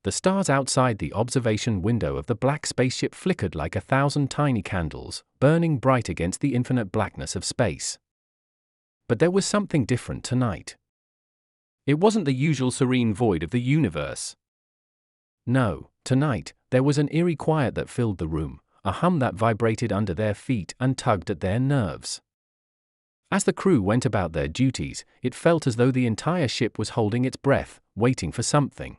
The stars outside the observation window of the black spaceship flickered like 1,000 tiny candles, burning bright against the infinite blackness of space. But there was something different tonight. It wasn't the usual serene void of the universe. No, tonight, there was an eerie quiet that filled the room, a hum that vibrated under their feet and tugged at their nerves. As the crew went about their duties, it felt as though the entire ship was holding its breath, waiting for something.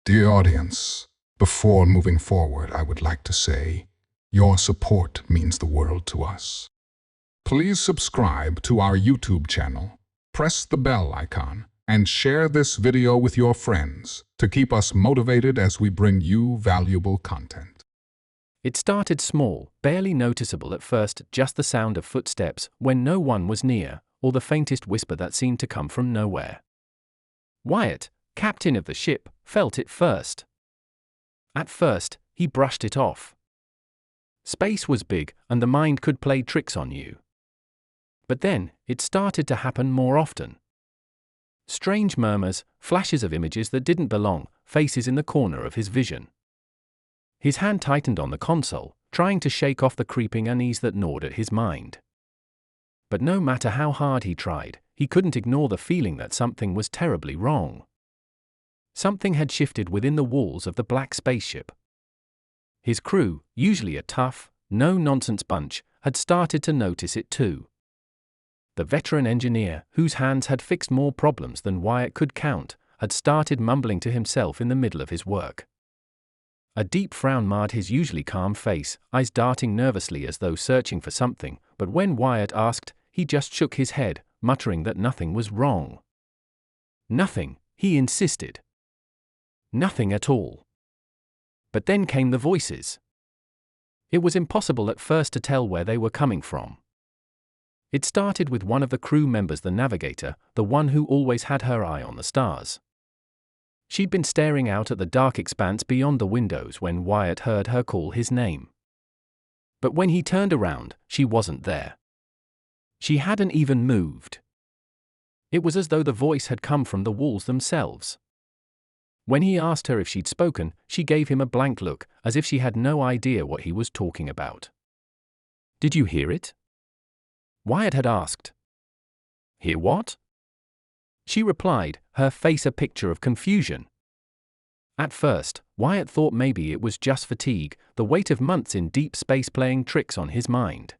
Dear audience, before moving forward, I would like to say, your support means the world to us. Please subscribe to our YouTube channel, press the bell icon, and share this video with your friends to keep us motivated as we bring you valuable content. It started small, barely noticeable at first, just the sound of footsteps when no one was near, or the faintest whisper that seemed to come from nowhere. Wyatt, captain of the ship, felt it first. At first, he brushed it off. Space was big, and the mind could play tricks on you. But then, it started to happen more often. Strange murmurs, flashes of images that didn't belong, faces in the corner of his vision. His hand tightened on the console, trying to shake off the creeping unease that gnawed at his mind. But no matter how hard he tried, he couldn't ignore the feeling that something was terribly wrong. Something had shifted within the walls of the black spaceship. His crew, usually a tough, no-nonsense bunch, had started to notice it too. The veteran engineer, whose hands had fixed more problems than Wyatt could count, had started mumbling to himself in the middle of his work. A deep frown marred his usually calm face, eyes darting nervously as though searching for something, but when Wyatt asked, he just shook his head, muttering that nothing was wrong. Nothing, he insisted. Nothing at all. But then came the voices. It was impossible at first to tell where they were coming from. It started with one of the crew members, the navigator, the one who always had her eye on the stars. She'd been staring out at the dark expanse beyond the windows when Wyatt heard her call his name. But when he turned around, she wasn't there. She hadn't even moved. It was as though the voice had come from the walls themselves. When he asked her if she'd spoken, she gave him a blank look, as if she had no idea what he was talking about. "Did you hear it?" Wyatt had asked. "Hear what?" She replied, her face a picture of confusion. At first, Wyatt thought maybe it was just fatigue, the weight of months in deep space playing tricks on his mind.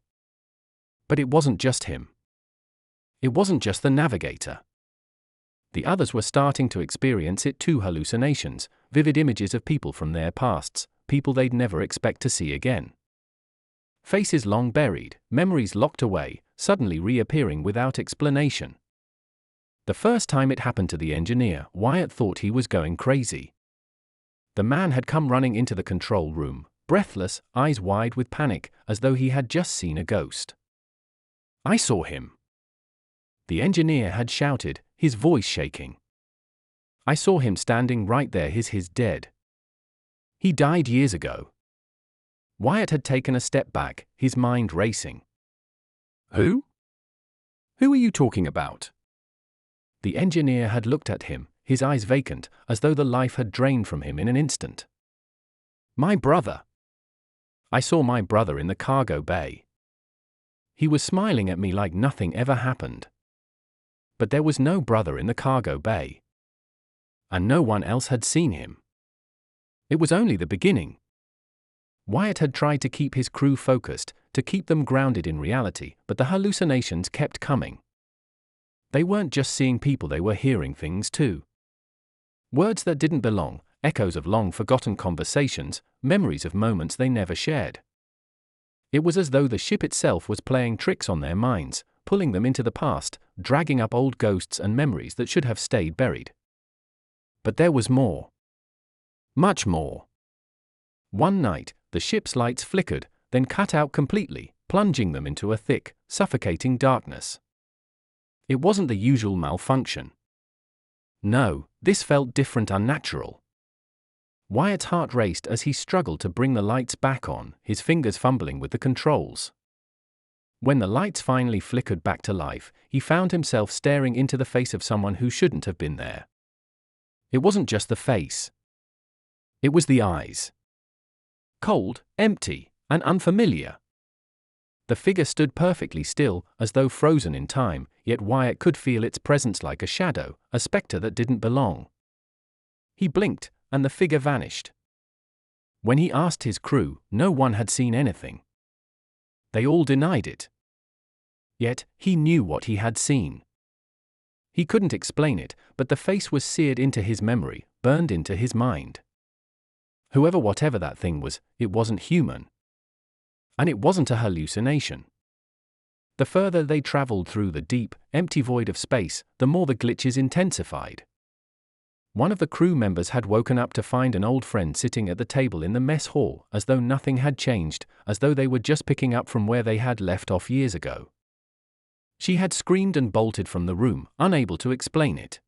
But it wasn't just him. It wasn't just the navigator. The others were starting to experience it too, hallucinations, vivid images of people from their pasts, people they'd never expect to see again. Faces long buried, memories locked away, suddenly reappearing without explanation. The first time it happened to the engineer, Wyatt thought he was going crazy. The man had come running into the control room, breathless, eyes wide with panic, as though he had just seen a ghost. "I saw him!" The engineer had shouted, his voice shaking. "I saw him standing right there. He's dead. He died years ago." Wyatt had taken a step back, his mind racing. "Who? Who are you talking about?" The engineer had looked at him, his eyes vacant, as though the life had drained from him in an instant. "My brother. I saw my brother in the cargo bay. He was smiling at me like nothing ever happened. But there was no brother in the cargo bay. And no one else had seen him. It was only the beginning." Wyatt had tried to keep his crew focused, to keep them grounded in reality, but the hallucinations kept coming. They weren't just seeing people, they were hearing things too. Words that didn't belong, echoes of long-forgotten conversations, memories of moments they never shared. It was as though the ship itself was playing tricks on their minds, pulling them into the past, dragging up old ghosts and memories that should have stayed buried. But there was more. Much more. One night, the ship's lights flickered, then cut out completely, plunging them into a thick, suffocating darkness. It wasn't the usual malfunction. No, this felt different, unnatural. Wyatt's heart raced as he struggled to bring the lights back on, his fingers fumbling with the controls. When the lights finally flickered back to life, he found himself staring into the face of someone who shouldn't have been there. It wasn't just the face. It was the eyes. Cold, empty, and unfamiliar. The figure stood perfectly still, as though frozen in time, yet Wyatt could feel its presence like a shadow, a spectre that didn't belong. He blinked, and the figure vanished. When he asked his crew, no one had seen anything. They all denied it. Yet, he knew what he had seen. He couldn't explain it, but the face was seared into his memory, burned into his mind. Whatever that thing was, it wasn't human. And it wasn't a hallucination. The further they traveled through the deep, empty void of space, the more the glitches intensified. One of the crew members had woken up to find an old friend sitting at the table in the mess hall, as though nothing had changed, as though they were just picking up from where they had left off years ago. She had screamed and bolted from the room, unable to explain it.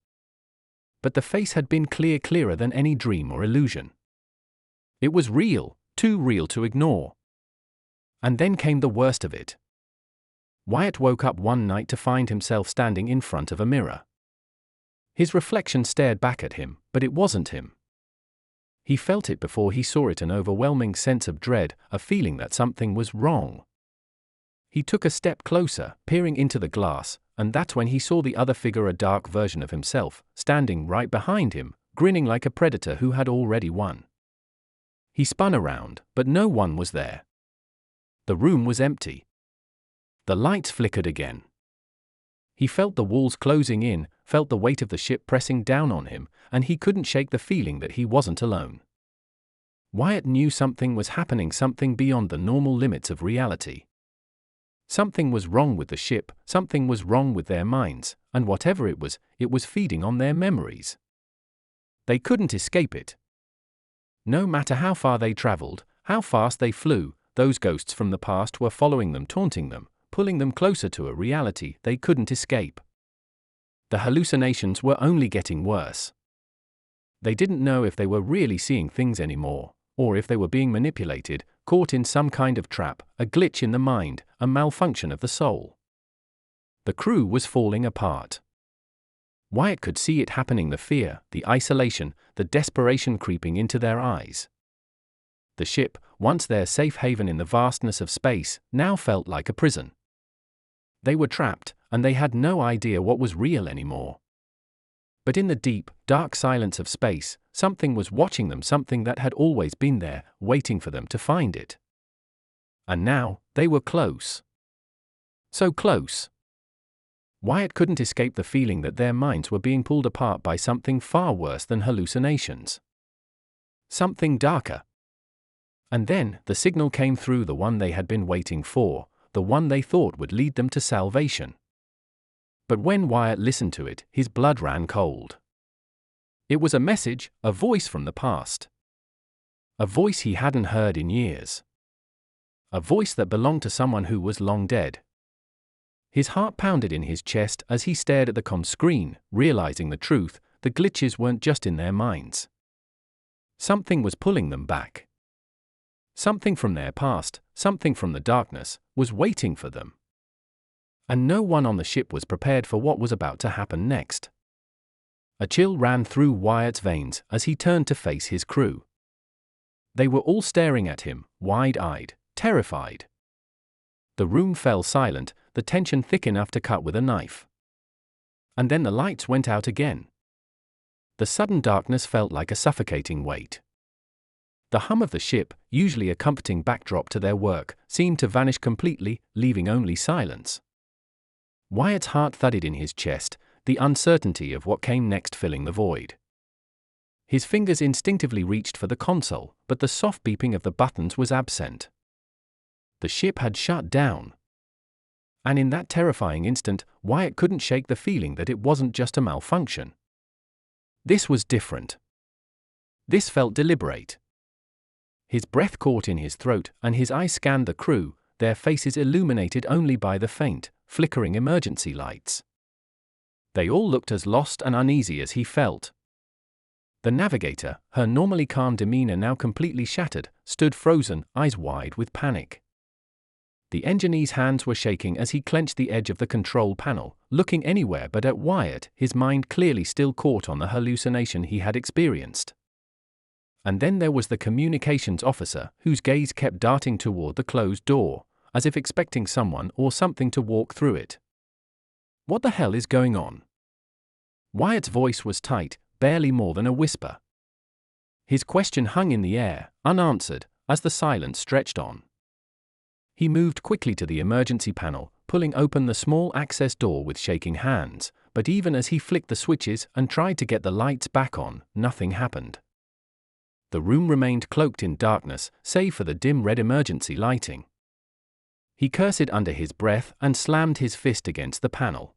But the face had been clearer than any dream or illusion. It was real, too real to ignore. And then came the worst of it. Wyatt woke up one night to find himself standing in front of a mirror. His reflection stared back at him, but it wasn't him. He felt it before he saw it, an overwhelming sense of dread, a feeling that something was wrong. He took a step closer, peering into the glass, and that's when he saw the other figure, a dark version of himself, standing right behind him, grinning like a predator who had already won. He spun around, but no one was there. The room was empty. The lights flickered again. He felt the walls closing in, felt the weight of the ship pressing down on him, and he couldn't shake the feeling that he wasn't alone. Wyatt knew something was happening, something beyond the normal limits of reality. Something was wrong with the ship, something was wrong with their minds, and whatever it was feeding on their memories. They couldn't escape it. No matter how far they traveled, how fast they flew, those ghosts from the past were following them, taunting them, pulling them closer to a reality they couldn't escape. The hallucinations were only getting worse. They didn't know if they were really seeing things anymore, or if they were being manipulated, caught in some kind of trap, a glitch in the mind, a malfunction of the soul. The crew was falling apart. Wyatt could see it happening, the fear, the isolation, the desperation creeping into their eyes. The ship, once their safe haven in the vastness of space, now felt like a prison. They were trapped, and they had no idea what was real anymore. But in the deep, dark silence of space, something was watching them, something that had always been there, waiting for them to find it. And now, they were close. So close. Wyatt couldn't escape the feeling that their minds were being pulled apart by something far worse than hallucinations. Something darker. And then, the signal came through, the one they had been waiting for, the one they thought would lead them to salvation. But when Wyatt listened to it, his blood ran cold. It was a message, a voice from the past. A voice he hadn't heard in years. A voice that belonged to someone who was long dead. His heart pounded in his chest as he stared at the comm screen, realizing the truth, the glitches weren't just in their minds. Something was pulling them back. Something from their past, something from the darkness, was waiting for them. And no one on the ship was prepared for what was about to happen next. A chill ran through Wyatt's veins as he turned to face his crew. They were all staring at him, wide-eyed, terrified. The room fell silent, the tension thick enough to cut with a knife. And then the lights went out again. The sudden darkness felt like a suffocating weight. The hum of the ship, usually a comforting backdrop to their work, seemed to vanish completely, leaving only silence. Wyatt's heart thudded in his chest, the uncertainty of what came next filling the void. His fingers instinctively reached for the console, but the soft beeping of the buttons was absent. The ship had shut down. And in that terrifying instant, Wyatt couldn't shake the feeling that it wasn't just a malfunction. This was different. This felt deliberate. His breath caught in his throat, and his eyes scanned the crew, their faces illuminated only by the faint, flickering emergency lights. They all looked as lost and uneasy as he felt. The navigator, her normally calm demeanor now completely shattered, stood frozen, eyes wide with panic. The engineer's hands were shaking as he clenched the edge of the control panel, looking anywhere but at Wyatt, his mind clearly still caught on the hallucination he had experienced. And then there was the communications officer, whose gaze kept darting toward the closed door, as if expecting someone or something to walk through it. What the hell is going on? Wyatt's voice was tight, barely more than a whisper. His question hung in the air, unanswered, as the silence stretched on. He moved quickly to the emergency panel, pulling open the small access door with shaking hands, but even as he flicked the switches and tried to get the lights back on, nothing happened. The room remained cloaked in darkness, save for the dim red emergency lighting. He cursed under his breath and slammed his fist against the panel.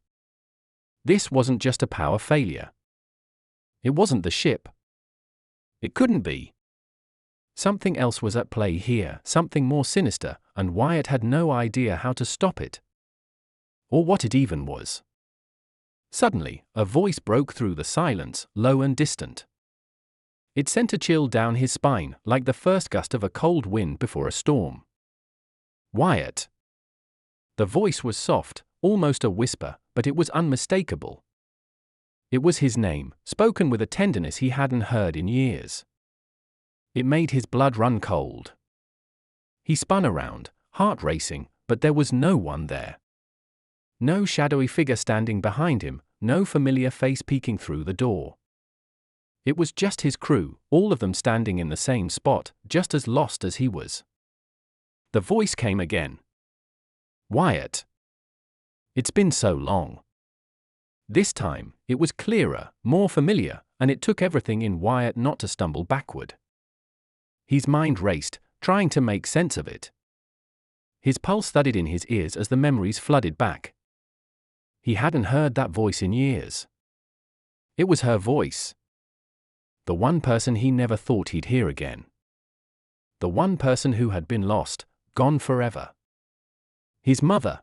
This wasn't just a power failure. It wasn't the ship. It couldn't be. Something else was at play here, something more sinister, and Wyatt had no idea how to stop it. Or what it even was. Suddenly, a voice broke through the silence, low and distant. It sent a chill down his spine, like the first gust of a cold wind before a storm. Wyatt. The voice was soft, almost a whisper, but it was unmistakable. It was his name, spoken with a tenderness he hadn't heard in years. It made his blood run cold. He spun around, heart racing, but there was no one there. No shadowy figure standing behind him, no familiar face peeking through the door. It was just his crew, all of them standing in the same spot, just as lost as he was. The voice came again. Wyatt. It's been so long. This time, it was clearer, more familiar, and it took everything in Wyatt not to stumble backward. His mind raced, trying to make sense of it. His pulse thudded in his ears as the memories flooded back. He hadn't heard that voice in years. It was her voice. The one person he never thought he'd hear again. The one person who had been lost, gone forever. His mother.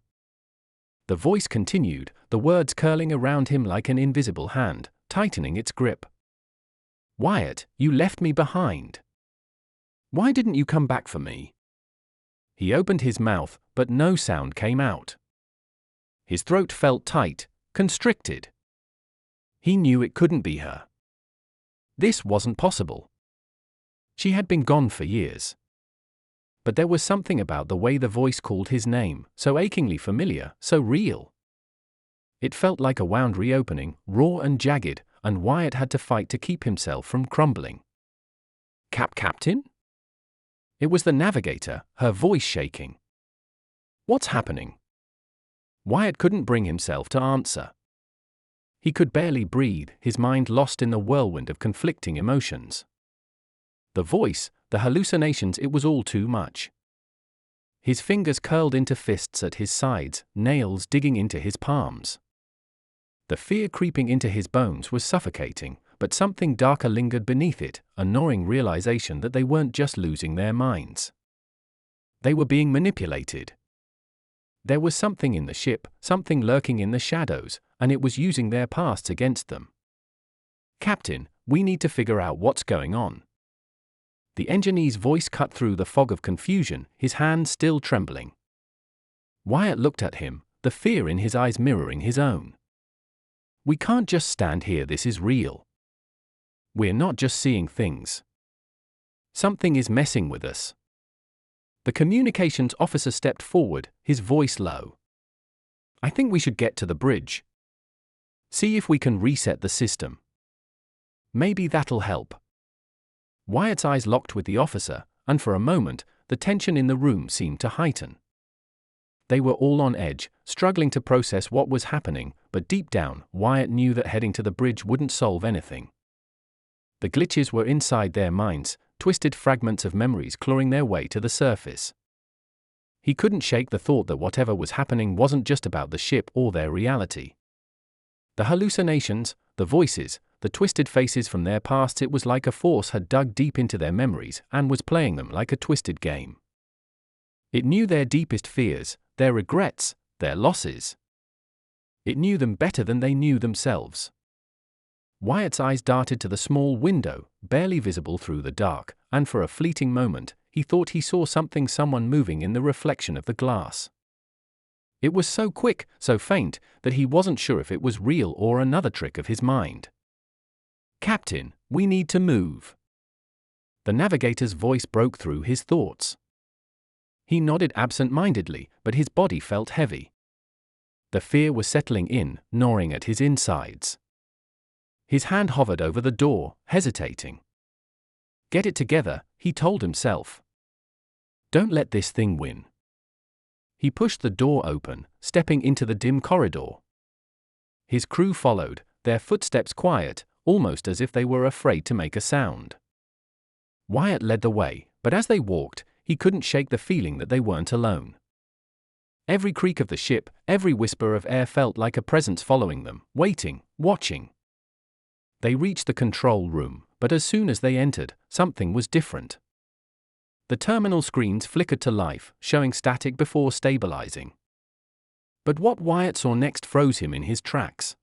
The voice continued, the words curling around him like an invisible hand, tightening its grip. Wyatt, you left me behind. Why didn't you come back for me? He opened his mouth, but no sound came out. His throat felt tight, constricted. He knew it couldn't be her. This wasn't possible. She had been gone for years. But there was something about the way the voice called his name, so achingly familiar, so real. It felt like a wound reopening, raw and jagged, and Wyatt had to fight to keep himself from crumbling. Captain? It was the navigator, her voice shaking. What's happening? Wyatt couldn't bring himself to answer. He could barely breathe, his mind lost in the whirlwind of conflicting emotions. The voice, the hallucinations, it was all too much. His fingers curled into fists at his sides, nails digging into his palms. The fear creeping into his bones was suffocating, but something darker lingered beneath it, a gnawing realization that they weren't just losing their minds. They were being manipulated. There was something in the ship, something lurking in the shadows, and it was using their pasts against them. Captain, we need to figure out what's going on. The engineer's voice cut through the fog of confusion, his hands still trembling. Wyatt looked at him, the fear in his eyes mirroring his own. We can't just stand here, this is real. We're not just seeing things. Something is messing with us. The communications officer stepped forward, his voice low. I think we should get to the bridge. See if we can reset the system. Maybe that'll help. Wyatt's eyes locked with the officer, and for a moment, the tension in the room seemed to heighten. They were all on edge, struggling to process what was happening, but deep down, Wyatt knew that heading to the bridge wouldn't solve anything. The glitches were inside their minds, twisted fragments of memories clawing their way to the surface. He couldn't shake the thought that whatever was happening wasn't just about the ship or their reality. The hallucinations, the voices, the twisted faces from their pasts, it was like a force had dug deep into their memories and was playing them like a twisted game. It knew their deepest fears, their regrets, their losses. It knew them better than they knew themselves. Wyatt's eyes darted to the small window, barely visible through the dark, and for a fleeting moment, he thought he saw someone moving in the reflection of the glass. It was so quick, so faint, that he wasn't sure if it was real or another trick of his mind. Captain, we need to move. The navigator's voice broke through his thoughts. He nodded absent-mindedly, but his body felt heavy. The fear was settling in, gnawing at his insides. His hand hovered over the door, hesitating. Get it together, he told himself. Don't let this thing win. He pushed the door open, stepping into the dim corridor. His crew followed, their footsteps quiet, almost as if they were afraid to make a sound. Wyatt led the way, but as they walked, he couldn't shake the feeling that they weren't alone. Every creak of the ship, every whisper of air felt like a presence following them, waiting, watching. They reached the control room, but as soon as they entered, something was different. The terminal screens flickered to life, showing static before stabilizing. But what Wyatt saw next froze him in his tracks.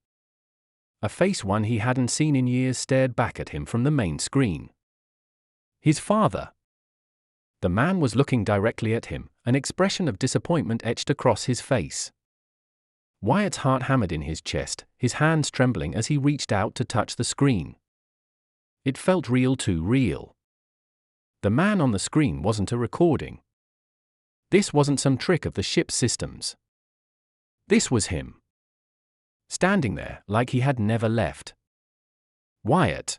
A face one he hadn't seen in years stared back at him from the main screen. His father. The man was looking directly at him, an expression of disappointment etched across his face. Wyatt's heart hammered in his chest, his hands trembling as he reached out to touch the screen. It felt real, too real. The man on the screen wasn't a recording. This wasn't some trick of the ship's systems. This was him. Standing there, like he had never left. Wyatt.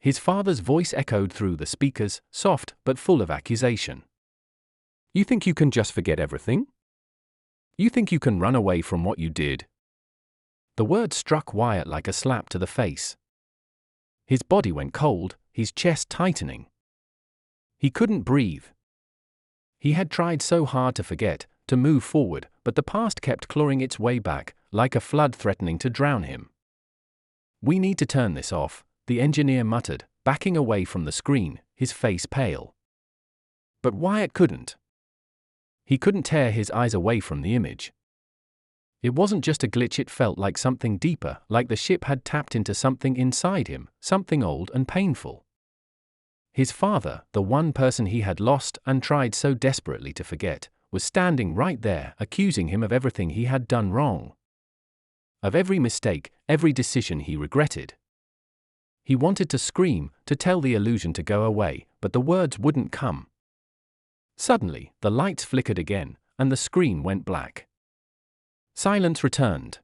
His father's voice echoed through the speakers, soft but full of accusation. You think you can just forget everything? You think you can run away from what you did? The words struck Wyatt like a slap to the face. His body went cold, his chest tightening. He couldn't breathe. He had tried so hard to forget, to move forward, but the past kept clawing its way back, like a flood threatening to drown him. We need to turn this off, the engineer muttered, backing away from the screen, his face pale. But Wyatt couldn't. He couldn't tear his eyes away from the image. It wasn't just a glitch, it felt like something deeper, like the ship had tapped into something inside him, something old and painful. His father, the one person he had lost and tried so desperately to forget, was standing right there, accusing him of everything he had done wrong. Of every mistake, every decision he regretted. He wanted to scream, to tell the illusion to go away, but the words wouldn't come. Suddenly, the lights flickered again, and the screen went black. Silence returned.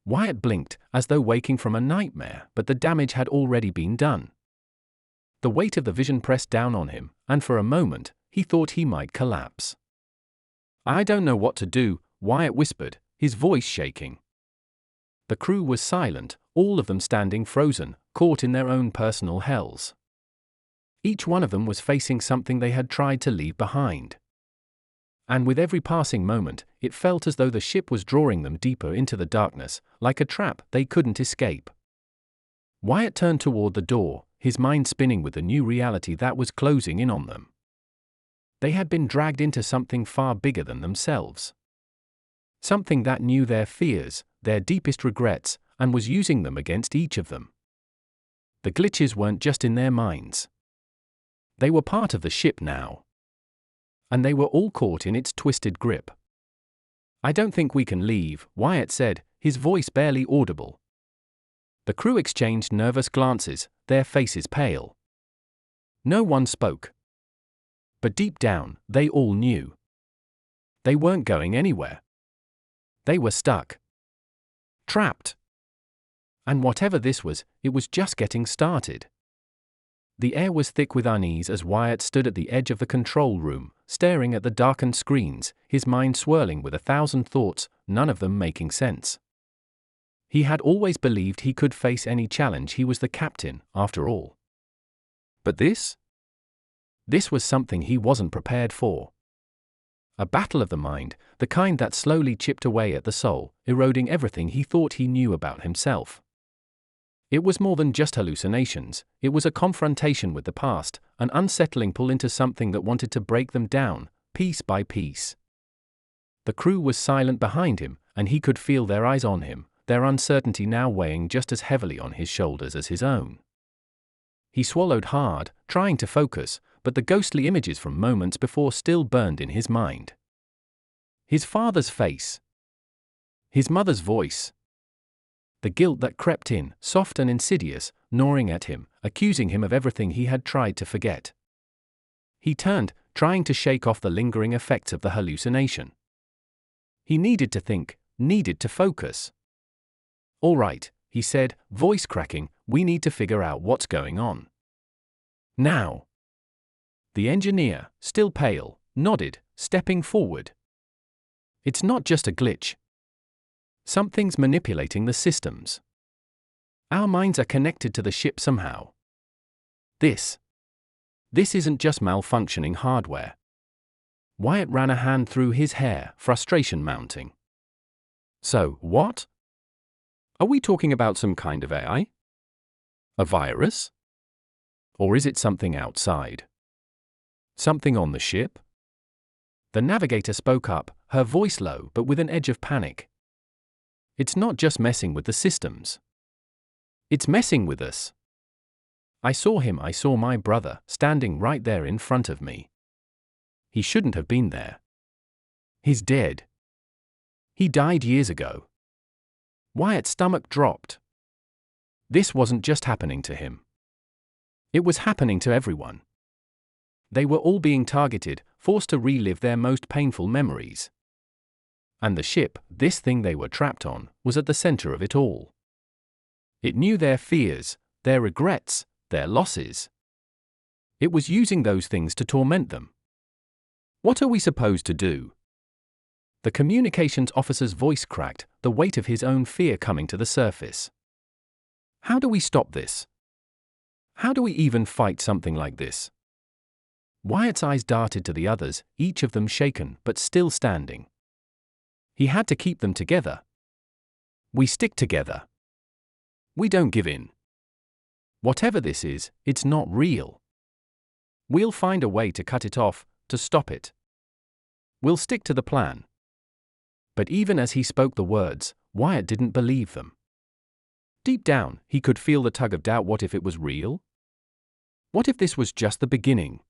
Wyatt blinked, as though waking from a nightmare, but the damage had already been done. The weight of the vision pressed down on him, and for a moment, he thought he might collapse. I don't know what to do, Wyatt whispered, his voice shaking. The crew was silent, all of them standing frozen, caught in their own personal hells. Each one of them was facing something they had tried to leave behind. And with every passing moment, it felt as though the ship was drawing them deeper into the darkness, like a trap they couldn't escape. Wyatt turned toward the door, his mind spinning with the new reality that was closing in on them. They had been dragged into something far bigger than themselves. Something that knew their fears, their deepest regrets, and was using them against each of them. The glitches weren't just in their minds. They were part of the ship now. And they were all caught in its twisted grip. I don't think we can leave, Wyatt said, his voice barely audible. The crew exchanged nervous glances, their faces pale. No one spoke. But deep down, they all knew. They weren't going anywhere. They were stuck. Trapped. And whatever this was, it was just getting started. The air was thick with unease as Wyatt stood at the edge of the control room, staring at the darkened screens, his mind swirling with 1,000 thoughts, none of them making sense. He had always believed he could face any challenge. He was the captain, after all. But this? This was something he wasn't prepared for. A battle of the mind, the kind that slowly chipped away at the soul, eroding everything he thought he knew about himself. It was more than just hallucinations, it was a confrontation with the past, an unsettling pull into something that wanted to break them down, piece by piece. The crew was silent behind him, and he could feel their eyes on him, their uncertainty now weighing just as heavily on his shoulders as his own. He swallowed hard, trying to focus, but the ghostly images from moments before still burned in his mind. His father's face. His mother's voice. The guilt that crept in, soft and insidious, gnawing at him, accusing him of everything he had tried to forget. He turned, trying to shake off the lingering effects of the hallucination. He needed to think, needed to focus. "All right," he said, voice cracking, "we need to figure out what's going on. Now." The engineer, still pale, nodded, stepping forward. "It's not just a glitch. Something's manipulating the systems. Our minds are connected to the ship somehow. This isn't just malfunctioning hardware." Wyatt ran a hand through his hair, frustration mounting. "So, what? Are we talking about some kind of AI? A virus? Or is it something outside? Something on the ship?" The navigator spoke up, her voice low but with an edge of panic. "It's not just messing with the systems. It's messing with us. I saw my brother, standing right there in front of me. He shouldn't have been there. He's dead. He died years ago." Wyatt's stomach dropped. This wasn't just happening to him. It was happening to everyone. They were all being targeted, forced to relive their most painful memories. And the ship, this thing they were trapped on, was at the center of it all. It knew their fears, their regrets, their losses. It was using those things to torment them. "What are we supposed to do?" The communications officer's voice cracked, the weight of his own fear coming to the surface. "How do we stop this? How do we even fight something like this?" Wyatt's eyes darted to the others, each of them shaken but still standing. He had to keep them together. "We stick together. We don't give in. Whatever this is, it's not real. We'll find a way to cut it off, to stop it. We'll stick to the plan." But even as he spoke the words, Wyatt didn't believe them. Deep down, he could feel the tug of doubt. What if it was real? What if this was just the beginning?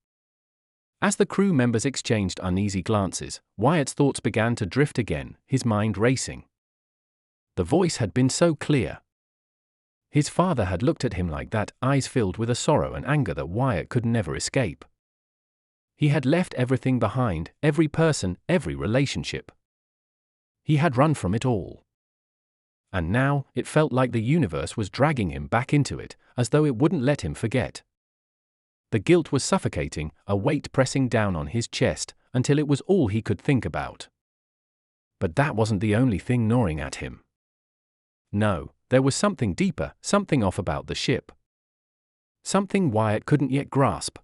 As the crew members exchanged uneasy glances, Wyatt's thoughts began to drift again, his mind racing. The voice had been so clear. His father had looked at him like that, eyes filled with a sorrow and anger that Wyatt could never escape. He had left everything behind, every person, every relationship. He had run from it all. And now, it felt like the universe was dragging him back into it, as though it wouldn't let him forget. The guilt was suffocating, a weight pressing down on his chest, until it was all he could think about. But that wasn't the only thing gnawing at him. No, there was something deeper, something off about the ship. Something Wyatt couldn't yet grasp.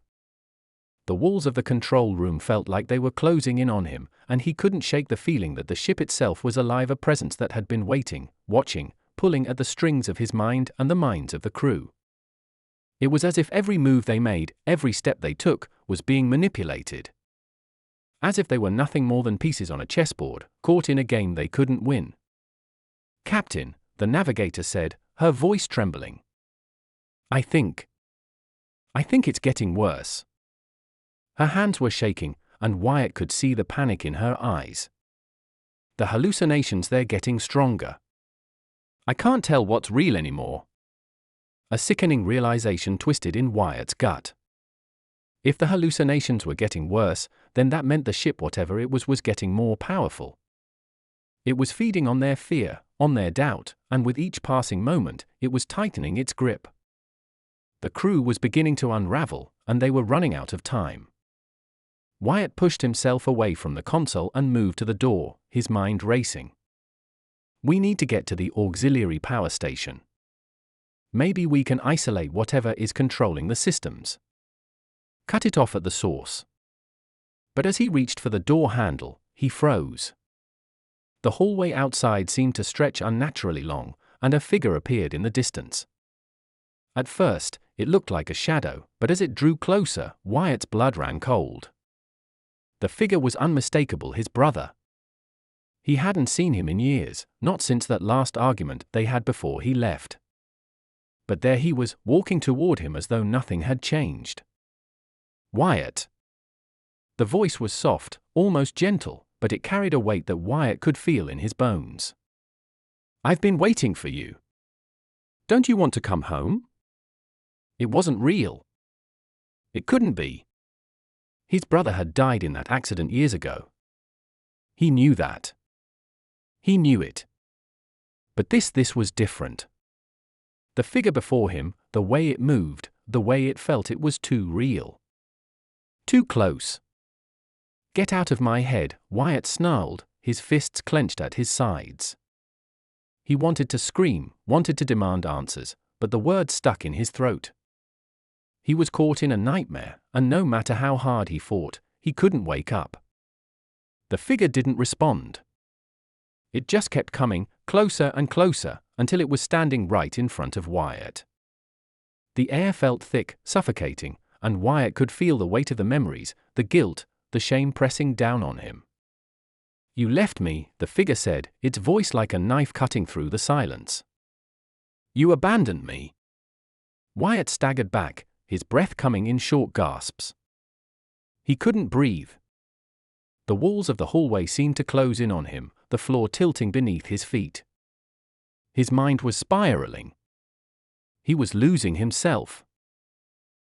The walls of the control room felt like they were closing in on him, and he couldn't shake the feeling that the ship itself was alive, a presence that had been waiting, watching, pulling at the strings of his mind and the minds of the crew. It was as if every move they made, every step they took, was being manipulated. As if they were nothing more than pieces on a chessboard, caught in a game they couldn't win. "Captain," the navigator said, her voice trembling. I think it's getting worse." Her hands were shaking, and Wyatt could see the panic in her eyes. "The hallucinations, they're getting stronger. I can't tell what's real anymore." A sickening realization twisted in Wyatt's gut. If the hallucinations were getting worse, then that meant the ship, whatever it was getting more powerful. It was feeding on their fear, on their doubt, and with each passing moment, it was tightening its grip. The crew was beginning to unravel, and they were running out of time. Wyatt pushed himself away from the console and moved to the door, his mind racing. "We need to get to the auxiliary power station. Maybe we can isolate whatever is controlling the systems. Cut it off at the source." But as he reached for the door handle, he froze. The hallway outside seemed to stretch unnaturally long, and a figure appeared in the distance. At first, it looked like a shadow, but as it drew closer, Wyatt's blood ran cold. The figure was unmistakable, his brother. He hadn't seen him in years, not since that last argument they had before he left. But there he was, walking toward him as though nothing had changed. "Wyatt." The voice was soft, almost gentle, but it carried a weight that Wyatt could feel in his bones. "I've been waiting for you." Don't you want to come home? It wasn't real. It couldn't be. His brother had died in that accident years ago. He knew that. He knew it. But this was different. The figure before him, the way it moved, the way it felt, it was too real. Too close. Get out of my head, Wyatt snarled, his fists clenched at his sides. He wanted to scream, wanted to demand answers, but the words stuck in his throat. He was caught in a nightmare, and no matter how hard he fought, he couldn't wake up. The figure didn't respond. It just kept coming, closer and closer, until it was standing right in front of Wyatt. The air felt thick, suffocating, and Wyatt could feel the weight of the memories, the guilt, the shame pressing down on him. You left me, the figure said, its voice like a knife cutting through the silence. You abandoned me. Wyatt staggered back, his breath coming in short gasps. He couldn't breathe. The walls of the hallway seemed to close in on him, the floor tilting beneath his feet. His mind was spiraling. He was losing himself.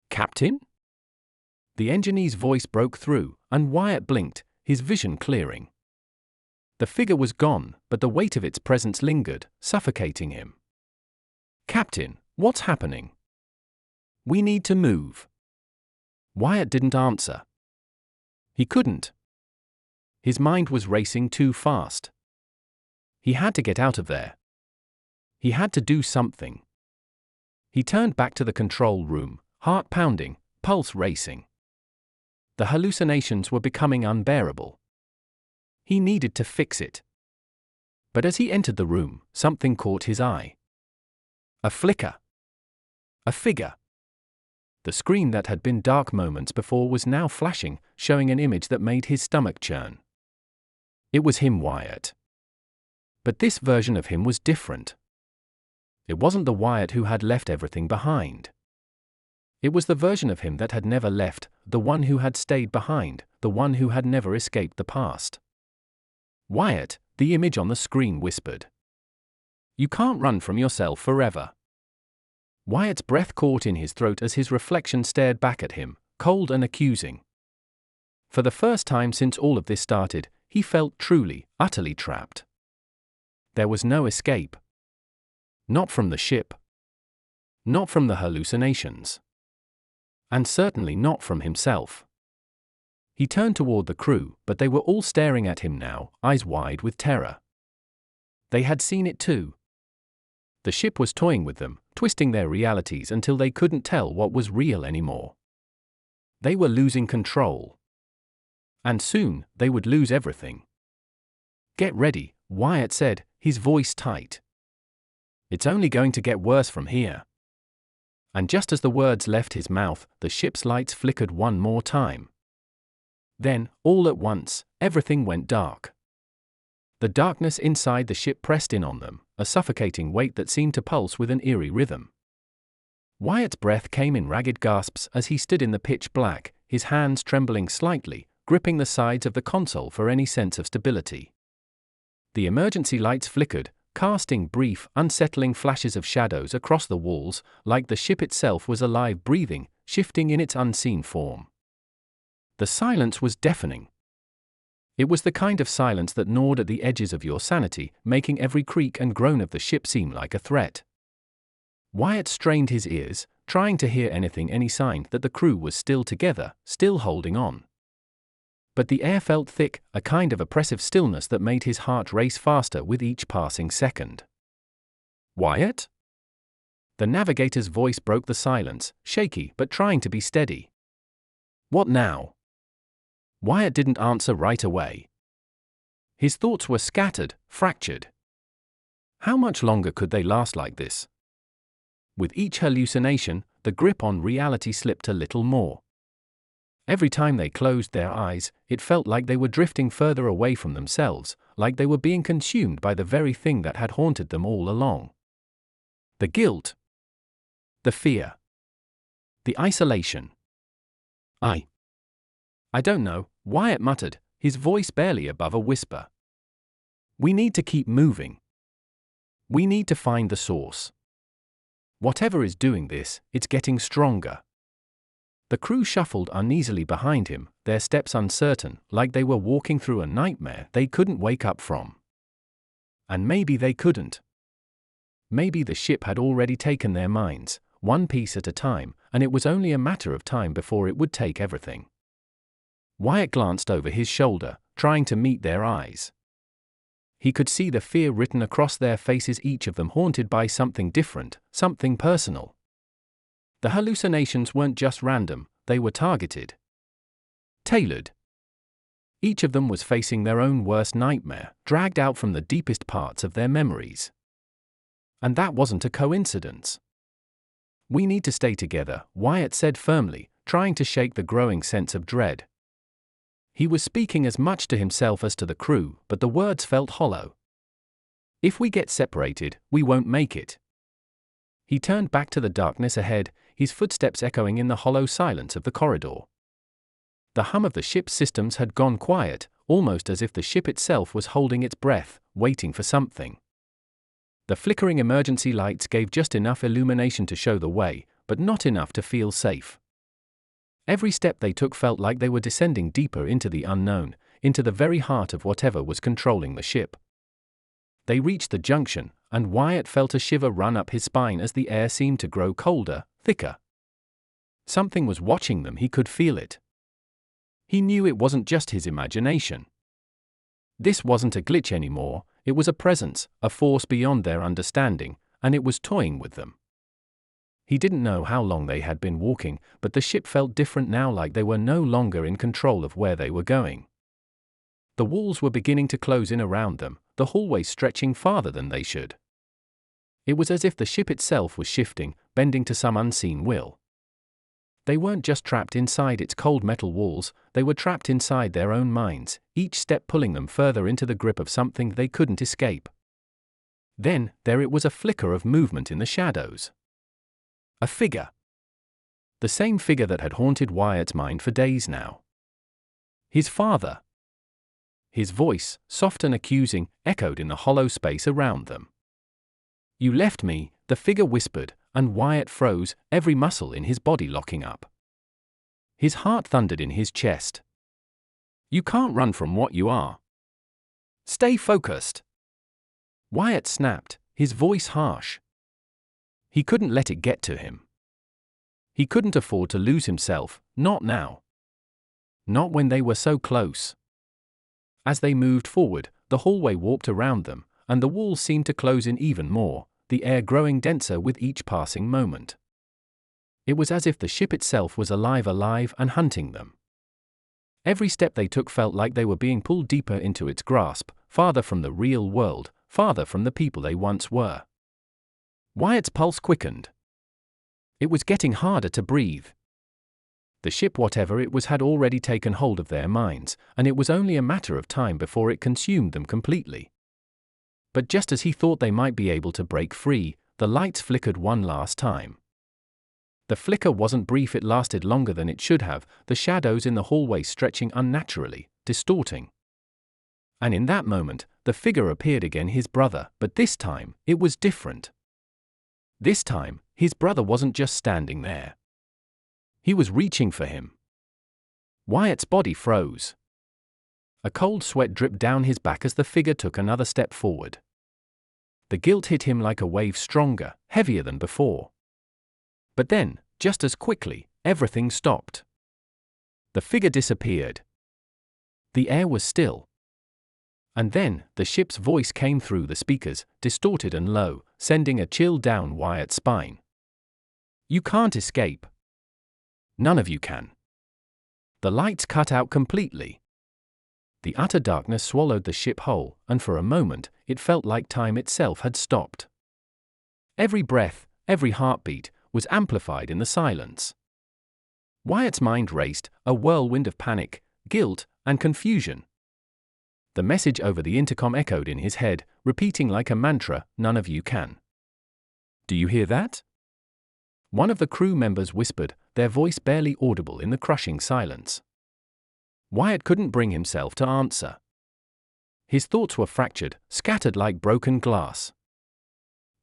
Captain? The engineer's voice broke through, and Wyatt blinked, his vision clearing. The figure was gone, but the weight of its presence lingered, suffocating him. Captain, what's happening? We need to move. Wyatt didn't answer. He couldn't. His mind was racing too fast. He had to get out of there. He had to do something. He turned back to the control room, heart pounding, pulse racing. The hallucinations were becoming unbearable. He needed to fix it. But as he entered the room, something caught his eye. A flicker. A figure. The screen that had been dark moments before was now flashing, showing an image that made his stomach churn. It was him, Wyatt. But this version of him was different. It wasn't the Wyatt who had left everything behind. It was the version of him that had never left, the one who had stayed behind, the one who had never escaped the past. Wyatt, the image on the screen whispered. You can't run from yourself forever. Wyatt's breath caught in his throat as his reflection stared back at him, cold and accusing. For the first time since all of this started, he felt truly, utterly trapped. There was no escape. Not from the ship. Not from the hallucinations. And certainly not from himself. He turned toward the crew, but they were all staring at him now, eyes wide with terror. They had seen it too. The ship was toying with them, twisting their realities until they couldn't tell what was real anymore. They were losing control. And soon, they would lose everything. Get ready, Wyatt said, his voice tight. It's only going to get worse from here. And just as the words left his mouth, the ship's lights flickered one more time. Then, all at once, everything went dark. The darkness inside the ship pressed in on them, a suffocating weight that seemed to pulse with an eerie rhythm. Wyatt's breath came in ragged gasps as he stood in the pitch black, his hands trembling slightly, gripping the sides of the console for any sense of stability. The emergency lights flickered, casting brief, unsettling flashes of shadows across the walls, like the ship itself was alive, breathing, shifting in its unseen form. The silence was deafening. It was the kind of silence that gnawed at the edges of your sanity, making every creak and groan of the ship seem like a threat. Wyatt strained his ears, trying to hear anything, any sign that the crew was still together, still holding on. But the air felt thick, a kind of oppressive stillness that made his heart race faster with each passing second. Wyatt? The navigator's voice broke the silence, shaky but trying to be steady. What now? Wyatt didn't answer right away. His thoughts were scattered, fractured. How much longer could they last like this? With each hallucination, the grip on reality slipped a little more. Every time they closed their eyes, it felt like they were drifting further away from themselves, like they were being consumed by the very thing that had haunted them all along. The guilt. The fear. The isolation. I don't know, Wyatt muttered, his voice barely above a whisper. We need to keep moving. We need to find the source. Whatever is doing this, it's getting stronger. The crew shuffled uneasily behind him, their steps uncertain, like they were walking through a nightmare they couldn't wake up from. And maybe they couldn't. Maybe the ship had already taken their minds, one piece at a time, and it was only a matter of time before it would take everything. Wyatt glanced over his shoulder, trying to meet their eyes. He could see the fear written across their faces, each of them haunted by something different, something personal. The hallucinations weren't just random, they were targeted. Tailored. Each of them was facing their own worst nightmare, dragged out from the deepest parts of their memories. And that wasn't a coincidence. "We need to stay together," Wyatt said firmly, trying to shake the growing sense of dread. He was speaking as much to himself as to the crew, but the words felt hollow. "If we get separated, we won't make it." He turned back to the darkness ahead, his footsteps echoing in the hollow silence of the corridor. The hum of the ship's systems had gone quiet, almost as if the ship itself was holding its breath, waiting for something. The flickering emergency lights gave just enough illumination to show the way, but not enough to feel safe. Every step they took felt like they were descending deeper into the unknown, into the very heart of whatever was controlling the ship. They reached the junction, and Wyatt felt a shiver run up his spine as the air seemed to grow colder, thicker. Something was watching them, he could feel it. He knew it wasn't just his imagination. This wasn't a glitch anymore, it was a presence, a force beyond their understanding, and it was toying with them. He didn't know how long they had been walking, but the ship felt different now, like they were no longer in control of where they were going. The walls were beginning to close in around them, the hallways stretching farther than they should. It was as if the ship itself was shifting, bending to some unseen will. They weren't just trapped inside its cold metal walls, they were trapped inside their own minds, each step pulling them further into the grip of something they couldn't escape. Then, there it was, a flicker of movement in the shadows. A figure. The same figure that had haunted Wyatt's mind for days now. His father. His voice, soft and accusing, echoed in the hollow space around them. "You left me," the figure whispered, and Wyatt froze, every muscle in his body locking up. His heart thundered in his chest. "You can't run from what you are. Stay focused." Wyatt snapped, his voice harsh. He couldn't let it get to him. He couldn't afford to lose himself, not now. Not when they were so close. As they moved forward, the hallway warped around them, and the walls seemed to close in even more, the air growing denser with each passing moment. It was as if the ship itself was alive and hunting them. Every step they took felt like they were being pulled deeper into its grasp, farther from the real world, farther from the people they once were. Wyatt's pulse quickened. It was getting harder to breathe. The ship, whatever it was, had already taken hold of their minds, and it was only a matter of time before it consumed them completely. But just as he thought they might be able to break free, the lights flickered one last time. The flicker wasn't brief, it lasted longer than it should have, the shadows in the hallway stretching unnaturally, distorting. And in that moment, the figure appeared again, his brother, but this time, it was different. This time, his brother wasn't just standing there. He was reaching for him. Wyatt's body froze. A cold sweat dripped down his back as the figure took another step forward. The guilt hit him like a wave, stronger, heavier than before. But then, just as quickly, everything stopped. The figure disappeared. The air was still. And then, the ship's voice came through the speakers, distorted and low, sending a chill down Wyatt's spine. "You can't escape. None of you can." The lights cut out completely. The utter darkness swallowed the ship whole, and for a moment, it felt like time itself had stopped. Every breath, every heartbeat, was amplified in the silence. Wyatt's mind raced, a whirlwind of panic, guilt, and confusion. The message over the intercom echoed in his head, repeating like a mantra, "None of you can." "Do you hear that?" One of the crew members whispered, their voice barely audible in the crushing silence. Wyatt couldn't bring himself to answer. His thoughts were fractured, scattered like broken glass.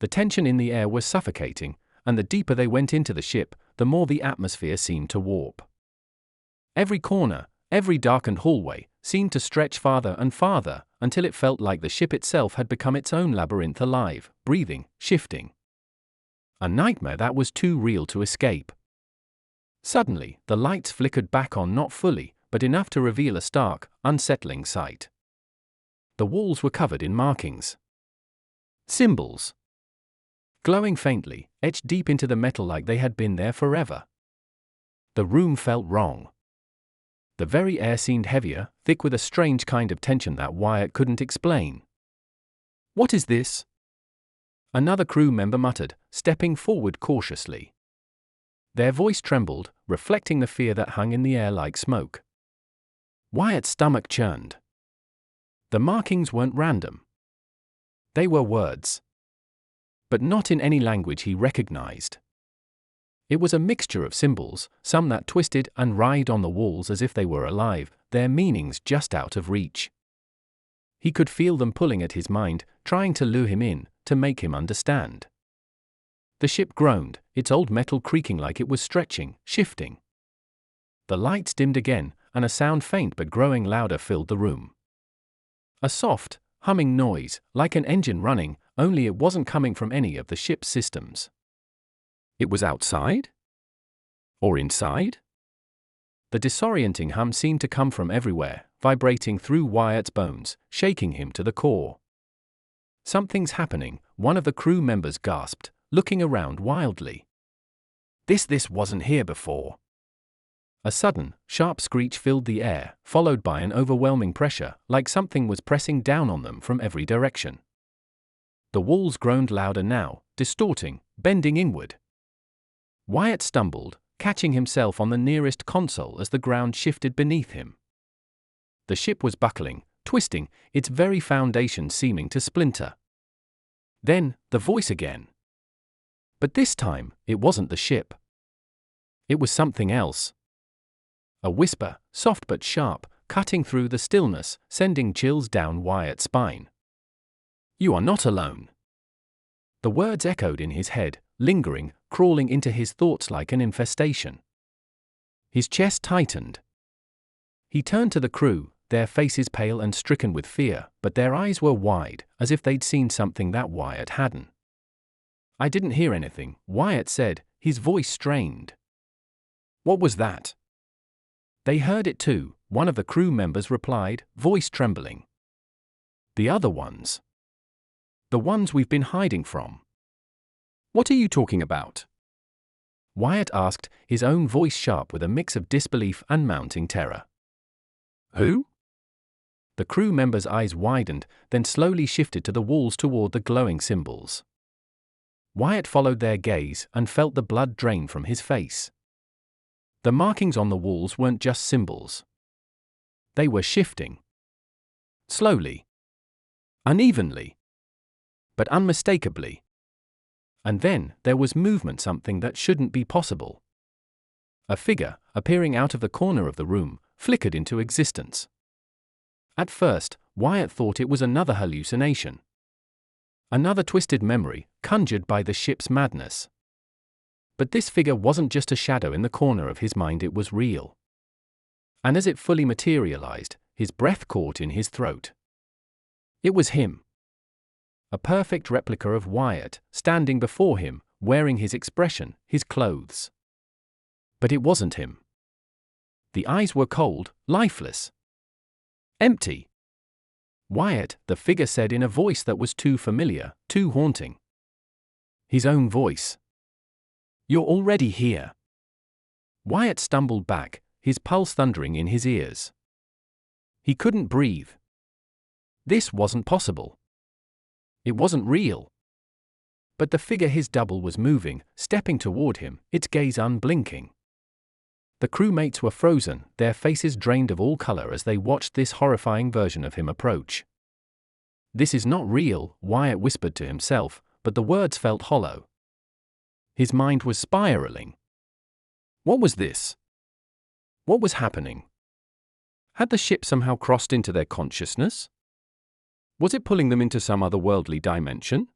The tension in the air was suffocating, and the deeper they went into the ship, the more the atmosphere seemed to warp. Every corner, every darkened hallway, seemed to stretch farther and farther, until it felt like the ship itself had become its own labyrinth, alive, breathing, shifting. A nightmare that was too real to escape. Suddenly, the lights flickered back on, not fully, but enough to reveal a stark, unsettling sight. The walls were covered in markings. Symbols. Glowing faintly, etched deep into the metal like they had been there forever. The room felt wrong. The very air seemed heavier, thick with a strange kind of tension that Wyatt couldn't explain. "What is this?" another crew member muttered, stepping forward cautiously. Their voice trembled, reflecting the fear that hung in the air like smoke. Wyatt's stomach churned. The markings weren't random. They were words. But not in any language he recognized. It was a mixture of symbols, some that twisted and writhed on the walls as if they were alive, their meanings just out of reach. He could feel them pulling at his mind, trying to lure him in, to make him understand. The ship groaned, its old metal creaking like it was stretching, shifting. The lights dimmed again, and a sound faint but growing louder filled the room. A soft, humming noise, like an engine running, only it wasn't coming from any of the ship's systems. It was outside? Or inside? The disorienting hum seemed to come from everywhere, vibrating through Wyatt's bones, shaking him to the core. "Something's happening," one of the crew members gasped, looking around wildly. This wasn't here before." A sudden, sharp screech filled the air, followed by an overwhelming pressure, like something was pressing down on them from every direction. The walls groaned louder now, distorting, bending inward. Wyatt stumbled, catching himself on the nearest console as the ground shifted beneath him. The ship was buckling, twisting, its very foundation seeming to splinter. Then, the voice again. But this time, it wasn't the ship. It was something else. A whisper, soft but sharp, cutting through the stillness, sending chills down Wyatt's spine. "You are not alone." The words echoed in his head, lingering, crawling into his thoughts like an infestation. His chest tightened. He turned to the crew, their faces pale and stricken with fear, but their eyes were wide, as if they'd seen something that Wyatt hadn't. "I didn't hear anything," Wyatt said, his voice strained. "What was that?" "They heard it too," one of the crew members replied, voice trembling. "The other ones. The ones we've been hiding from." "What are you talking about?" Wyatt asked, his own voice sharp with a mix of disbelief and mounting terror. "Who?" The crew member's eyes widened, then slowly shifted to the walls toward the glowing symbols. Wyatt followed their gaze and felt the blood drain from his face. The markings on the walls weren't just symbols. They were shifting. Slowly. Unevenly. But unmistakably. And then, there was movement, something that shouldn't be possible. A figure, appearing out of the corner of the room, flickered into existence. At first, Wyatt thought it was another hallucination. Another twisted memory, conjured by the ship's madness. But this figure wasn't just a shadow in the corner of his mind, it was real. And as it fully materialized, his breath caught in his throat. It was him. A perfect replica of Wyatt, standing before him, wearing his expression, his clothes. But it wasn't him. The eyes were cold, lifeless. Empty. "Wyatt," the figure said in a voice that was too familiar, too haunting. His own voice. "You're already here." Wyatt stumbled back, his pulse thundering in his ears. He couldn't breathe. This wasn't possible. It wasn't real. But the figure, his double, was moving, stepping toward him, its gaze unblinking. The crewmates were frozen, their faces drained of all color as they watched this horrifying version of him approach. "This is not real," Wyatt whispered to himself, but the words felt hollow. His mind was spiraling. What was this? What was happening? Had the ship somehow crossed into their consciousness? Was it pulling them into some otherworldly dimension?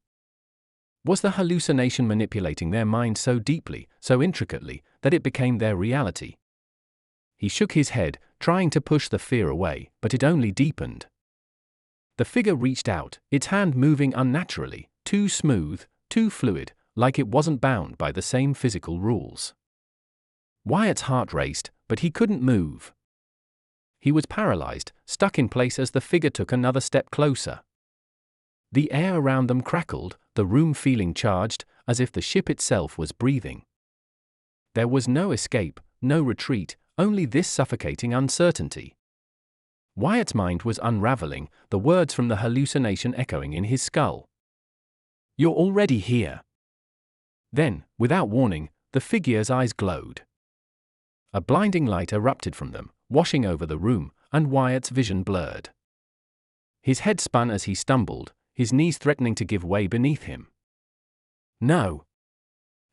Was the hallucination manipulating their mind so deeply, so intricately, that it became their reality? He shook his head, trying to push the fear away, but it only deepened. The figure reached out, its hand moving unnaturally, too smooth, too fluid, like it wasn't bound by the same physical rules. Wyatt's heart raced, but he couldn't move. He was paralyzed, stuck in place as the figure took another step closer. The air around them crackled, the room feeling charged, as if the ship itself was breathing. There was no escape, no retreat, only this suffocating uncertainty. Wyatt's mind was unraveling, the words from the hallucination echoing in his skull. "You're already here." Then, without warning, the figure's eyes glowed. A blinding light erupted from them, washing over the room, and Wyatt's vision blurred. His head spun as he stumbled, his knees threatening to give way beneath him. "No!"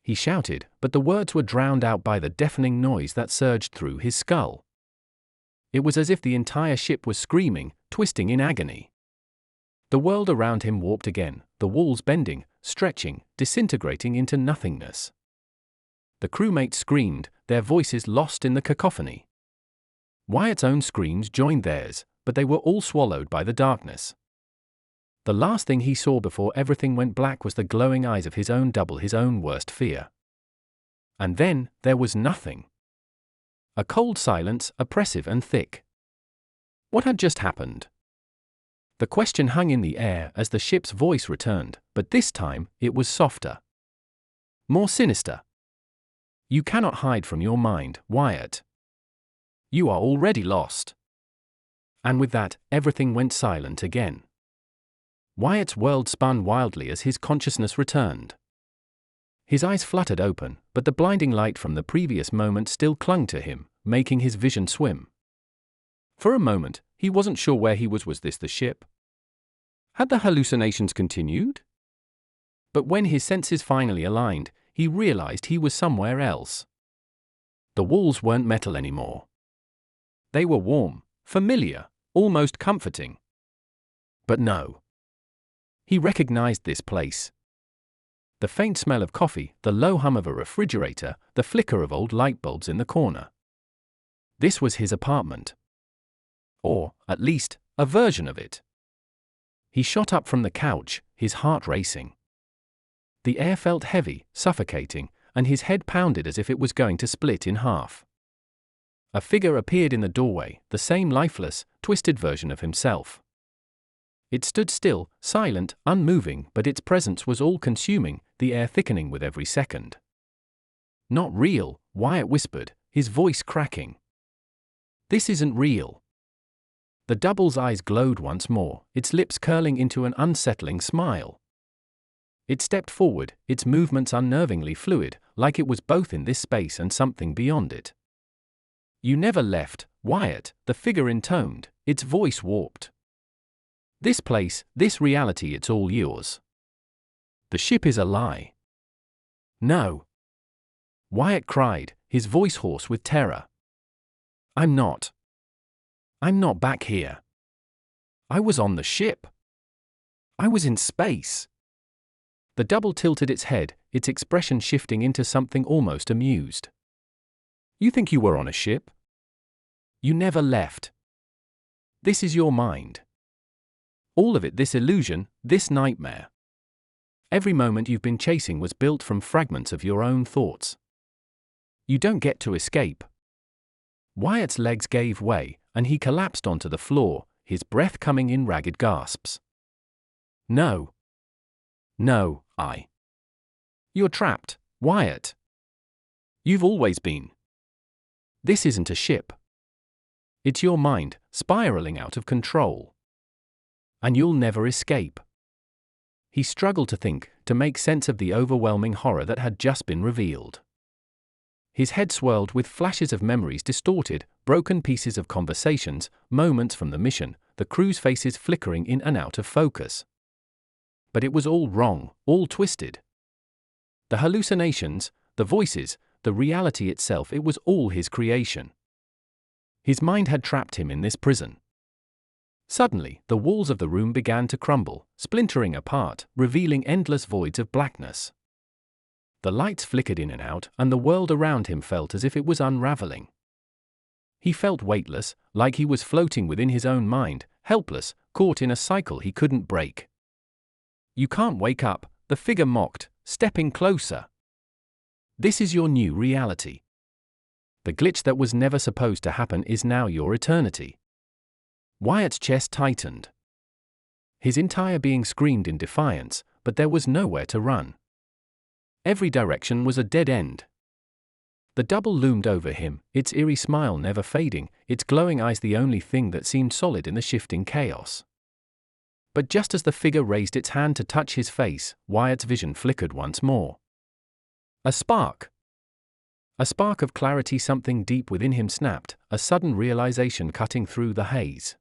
he shouted, but the words were drowned out by the deafening noise that surged through his skull. It was as if the entire ship was screaming, twisting in agony. The world around him warped again, the walls bending, stretching, disintegrating into nothingness. The crewmates screamed, their voices lost in the cacophony. Wyatt's own screams joined theirs, but they were all swallowed by the darkness. The last thing he saw before everything went black was the glowing eyes of his own double, his own worst fear. And then, there was nothing. A cold silence, oppressive and thick. What had just happened? The question hung in the air as the ship's voice returned, but this time, it was softer. More sinister. "You cannot hide from your mind, Wyatt. You are already lost." And with that, everything went silent again. Wyatt's world spun wildly as his consciousness returned. His eyes fluttered open, but the blinding light from the previous moment still clung to him, making his vision swim. For a moment, he wasn't sure where he was. Was this the ship? Had the hallucinations continued? But when his senses finally aligned, he realized he was somewhere else. The walls weren't metal anymore. They were warm, familiar, almost comforting. But no. He recognized this place. The faint smell of coffee, the low hum of a refrigerator, the flicker of old light bulbs in the corner. This was his apartment. Or, at least, a version of it. He shot up from the couch, his heart racing. The air felt heavy, suffocating, and his head pounded as if it was going to split in half. A figure appeared in the doorway, the same lifeless, twisted version of himself. It stood still, silent, unmoving, but its presence was all-consuming, the air thickening with every second. "Not real," Wyatt whispered, his voice cracking. "This isn't real." The double's eyes glowed once more, its lips curling into an unsettling smile. It stepped forward, its movements unnervingly fluid, like it was both in this space and something beyond it. "You never left, Wyatt," the figure intoned, its voice warped. "This place, this reality, it's all yours. The ship is a lie." "No!" Wyatt cried, his voice hoarse with terror. I'm not back here. I was on the ship. I was in space." The double tilted its head, its expression shifting into something almost amused. "You think you were on a ship? You never left. This is your mind. All of it, this illusion, this nightmare. Every moment you've been chasing was built from fragments of your own thoughts. You don't get to escape." Wyatt's legs gave way, and he collapsed onto the floor, his breath coming in ragged gasps. No, You're trapped, Wyatt. You've always been. This isn't a ship. It's your mind, spiraling out of control. And you'll never escape." He struggled to think, to make sense of the overwhelming horror that had just been revealed. His head swirled with flashes of memories distorted, broken pieces of conversations, moments from the mission, the crew's faces flickering in and out of focus. But it was all wrong, all twisted. The hallucinations, the voices, the reality itself, it was all his creation. His mind had trapped him in this prison. Suddenly, the walls of the room began to crumble, splintering apart, revealing endless voids of blackness. The lights flickered in and out, and the world around him felt as if it was unraveling. He felt weightless, like he was floating within his own mind, helpless, caught in a cycle he couldn't break. "You can't wake up," the figure mocked, stepping closer. "This is your new reality. The glitch that was never supposed to happen is now your eternity." Wyatt's chest tightened. His entire being screamed in defiance, but there was nowhere to run. Every direction was a dead end. The double loomed over him, its eerie smile never fading, its glowing eyes the only thing that seemed solid in the shifting chaos. But just as the figure raised its hand to touch his face, Wyatt's vision flickered once more. A spark. A spark of clarity, something deep within him snapped, a sudden realization cutting through the haze.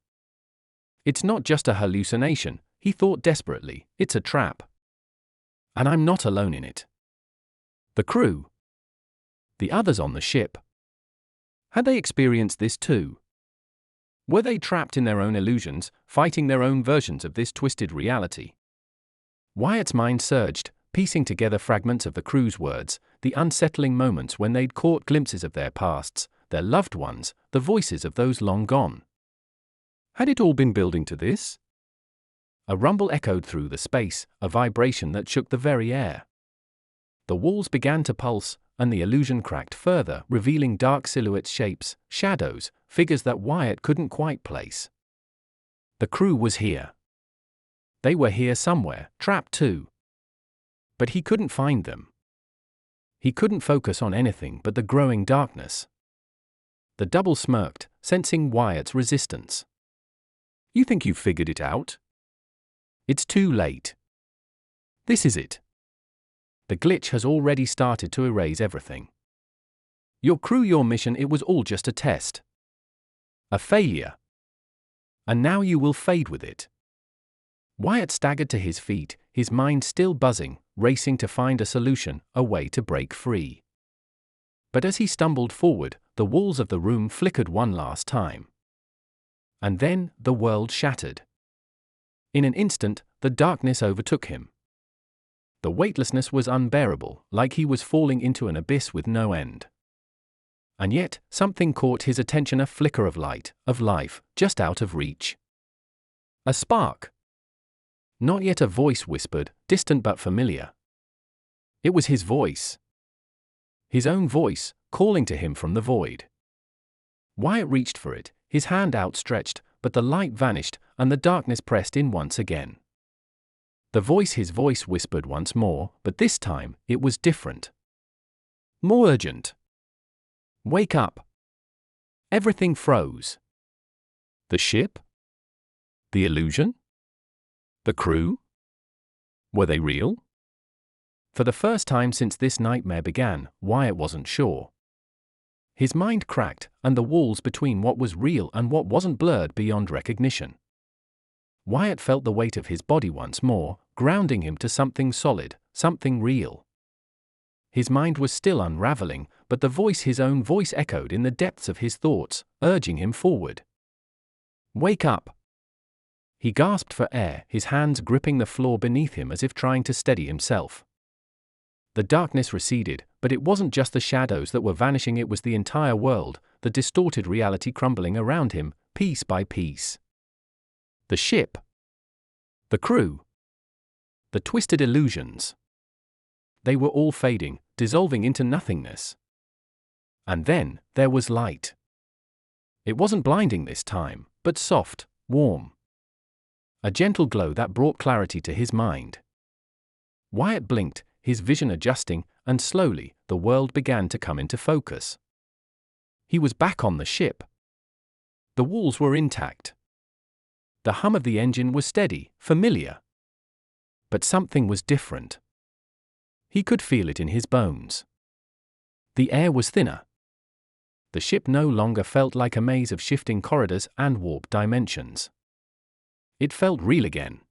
It's not just a hallucination, he thought desperately, it's a trap. And I'm not alone in it. The crew. The others on the ship. Had they experienced this too? Were they trapped in their own illusions, fighting their own versions of this twisted reality? Wyatt's mind surged, piecing together fragments of the crew's words, the unsettling moments when they'd caught glimpses of their pasts, their loved ones, the voices of those long gone. Had it all been building to this? A rumble echoed through the space, a vibration that shook the very air. The walls began to pulse, and the illusion cracked further, revealing dark silhouettes, shapes, shadows, figures that Wyatt couldn't quite place. The crew was here. They were here somewhere, trapped too. But he couldn't find them. He couldn't focus on anything but the growing darkness. The double smirked, sensing Wyatt's resistance. "You think you've figured it out? It's too late. This is it. The glitch has already started to erase everything. Your crew, your mission, it was all just a test. A failure. And now you will fade with it." Wyatt staggered to his feet, his mind still buzzing, racing to find a solution, a way to break free. But as he stumbled forward, the walls of the room flickered one last time. And then, the world shattered. In an instant, the darkness overtook him. The weightlessness was unbearable, like he was falling into an abyss with no end. And yet, something caught his attention, a flicker of light, of life, just out of reach. A spark. Not yet, a voice whispered, distant but familiar. It was his voice. His own voice, calling to him from the void. Wyatt reached for it, his hand outstretched, but the light vanished, and the darkness pressed in once again. His voice whispered once more, but this time, it was different. More urgent. "Wake up." Everything froze. The ship? The illusion? The crew? Were they real? For the first time since this nightmare began, Wyatt wasn't sure. His mind cracked, and the walls between what was real and what wasn't blurred beyond recognition. Wyatt felt the weight of his body once more, grounding him to something solid, something real. His mind was still unraveling, but his own voice echoed in the depths of his thoughts, urging him forward. "Wake up." He gasped for air, his hands gripping the floor beneath him as if trying to steady himself. The darkness receded, but it wasn't just the shadows that were vanishing, it was the entire world, the distorted reality crumbling around him, piece by piece. The ship. The crew. The twisted illusions. They were all fading, dissolving into nothingness. And then, there was light. It wasn't blinding this time, but soft, warm. A gentle glow that brought clarity to his mind. Wyatt blinked, his vision adjusting, and slowly, the world began to come into focus. He was back on the ship. The walls were intact. The hum of the engine was steady, familiar. But something was different. He could feel it in his bones. The air was thinner. The ship no longer felt like a maze of shifting corridors and warped dimensions. It felt real again.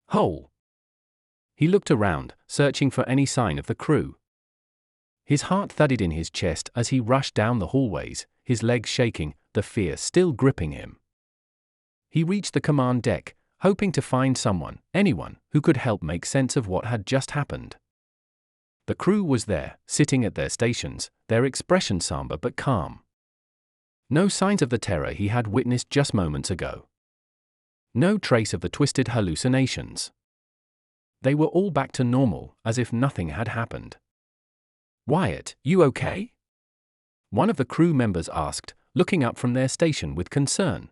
Whole. He looked around, searching for any sign of the crew. His heart thudded in his chest as he rushed down the hallways, his legs shaking, the fear still gripping him. he reached the command deck, hoping to find anyone, who could help make sense of what had just happened. The crew was there, sitting at their stations, their expression somber but calm. No signs of the terror he had witnessed just moments ago. No trace of the twisted hallucinations. They were all back to normal, as if nothing had happened. "Wyatt, you okay?" one of the crew members asked, looking up from their station with concern.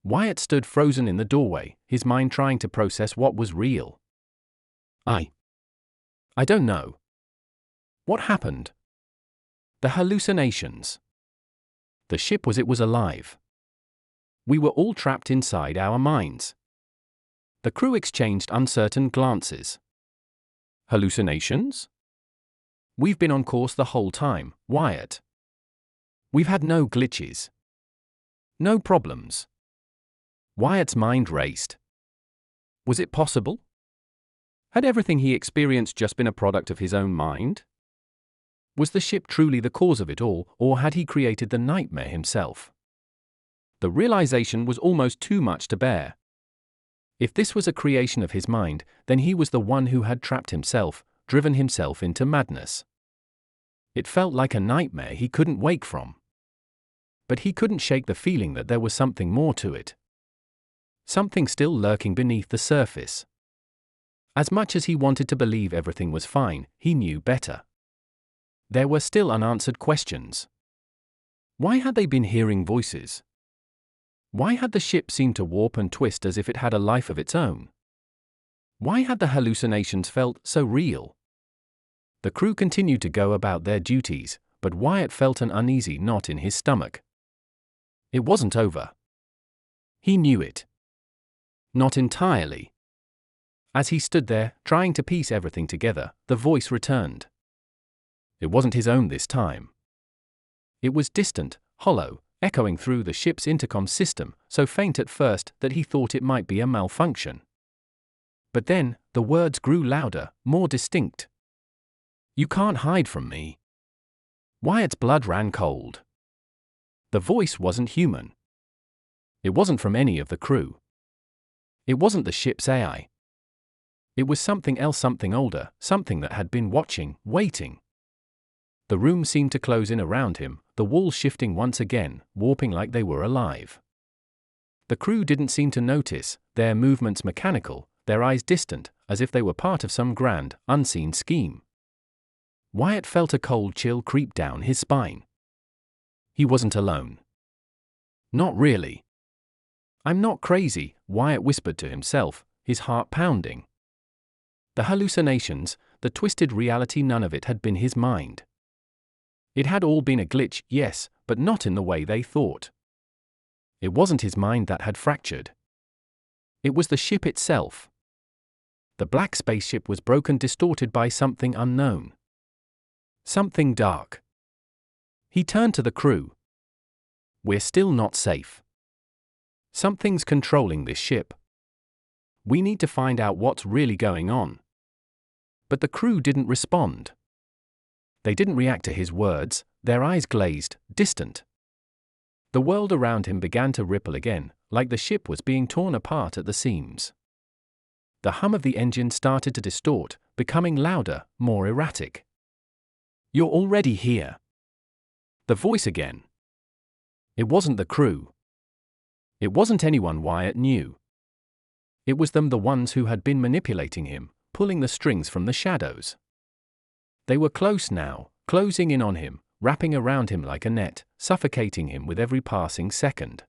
Wyatt stood frozen in the doorway, his mind trying to process what was real. I don't know. What happened? The hallucinations. The ship was alive. We were all trapped inside our minds. The crew exchanged uncertain glances. Hallucinations? We've been on course the whole time, Wyatt. We've had no glitches. No problems. Wyatt's mind raced. Was it possible? Had everything he experienced just been a product of his own mind? Was the ship truly the cause of it all, or had he created the nightmare himself? The realization was almost too much to bear. If this was a creation of his mind, then he was the one who had trapped himself, driven himself into madness. It felt like a nightmare he couldn't wake from. But he couldn't shake the feeling that there was something more to it. Something still lurking beneath the surface. As much as he wanted to believe everything was fine, he knew better. There were still unanswered questions. Why had they been hearing voices? Why had the ship seemed to warp and twist as if it had a life of its own? Why had the hallucinations felt so real? The crew continued to go about their duties, but Wyatt felt an uneasy knot in his stomach. It wasn't over. He knew it. Not entirely. As he stood there, trying to piece everything together, the voice returned. It wasn't his own this time. It was distant, hollow, echoing through the ship's intercom system, so faint at first that he thought it might be a malfunction. But then, the words grew louder, more distinct. "You can't hide from me." Wyatt's blood ran cold. The voice wasn't human. It wasn't from any of the crew. It wasn't the ship's AI. It was something else, something older, something that had been watching, waiting. The room seemed to close in around him, the walls shifting once again, warping like they were alive. The crew didn't seem to notice, their movements mechanical, their eyes distant, as if they were part of some grand, unseen scheme. Wyatt felt a cold chill creep down his spine. He wasn't alone. Not really. "I'm not crazy," Wyatt whispered to himself, his heart pounding. The hallucinations, the twisted reality, none of it had been his mind. It had all been a glitch, yes, but not in the way they thought. It wasn't his mind that had fractured. It was the ship itself. The black spaceship was broken, distorted by something unknown. Something dark. He turned to the crew. "We're still not safe. Something's controlling this ship. We need to find out what's really going on." But the crew didn't respond. They didn't react to his words, their eyes glazed, distant. The world around him began to ripple again, like the ship was being torn apart at the seams. The hum of the engine started to distort, becoming louder, more erratic. "You're already here." The voice again. It wasn't the crew. It wasn't anyone Wyatt knew. It was them, the ones who had been manipulating him, pulling the strings from the shadows. They were close now, closing in on him, wrapping around him like a net, suffocating him with every passing second.